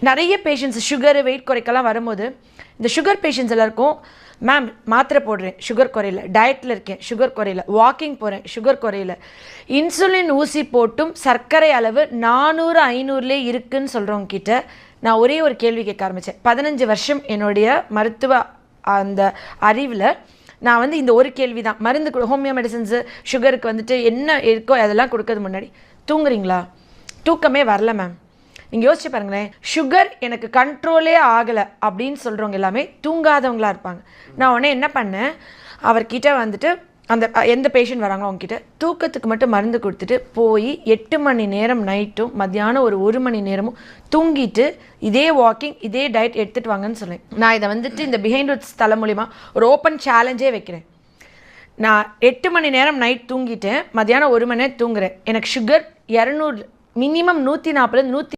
நிறைய patients sugar wait குறைக்கலாம் வரும்போது இந்த சுகர் பேஷண்ட்ஸ் எல்லாருக்கும் மேம் மாத்திரை போடுறேன் சுகர் குறையில, டயட்டில் இருக்கேன் சுகர் குறையில, வாக்கிங் போகிறேன் சுகர் குறையில, இன்சுலின் ஊசி போட்டும் சர்க்கரை அளவு 400 500லே இருக்குன்னு சொல்கிறவங்க கிட்ட நான் ஒரே ஒரு கேள்வி கேட்க ஆரம்பித்தேன். 15 வருஷம் என்னுடைய மருத்துவ அந்த அறிவில் நான் வந்து இந்த ஒரு கேள்வி தான். மருந்து ஹோமியோ மெடிசன்ஸு சுகருக்கு வந்துட்டு என்ன இருக்கோ அதெல்லாம் கொடுக்கறது முன்னாடி தூங்குறீங்களா? தூக்கமே வரல மேம். நீங்கள் யோசிச்சு பாருங்களேன், சுகர் எனக்கு கண்ட்ரோலே ஆகலை அப்படின்னு சொல்கிறவங்க எல்லாமே தூங்காதவங்களாக இருப்பாங்க. நான் உடனே என்ன பண்ணேன், அவர்கிட்ட வந்துட்டு அந்த எந்த பேஷண்ட் வராங்களோ அவங்ககிட்ட தூக்கத்துக்கு மட்டும் மருந்து கொடுத்துட்டு போய் 8 மணி நேரம் நைட்டும் மத்தியானம் ஒரு 1 மணி நேரமும் தூங்கிட்டு இதே வாக்கிங் இதே டயட் எடுத்துகிட்டு வாங்கன்னு சொன்னேன். நான் இதை வந்துட்டு இந்த பிஹைண்ட் ரூட்ஸ் தலை மூலிமா ஒரு ஓப்பன் சேலஞ்சே வைக்கிறேன். நான் 8 மணி நேரம் நைட் தூங்கிட்டேன், மத்தியானம் 1 மணி நேரம் தூங்குறேன், எனக்கு சுகர் 200 மினிமம் 140 100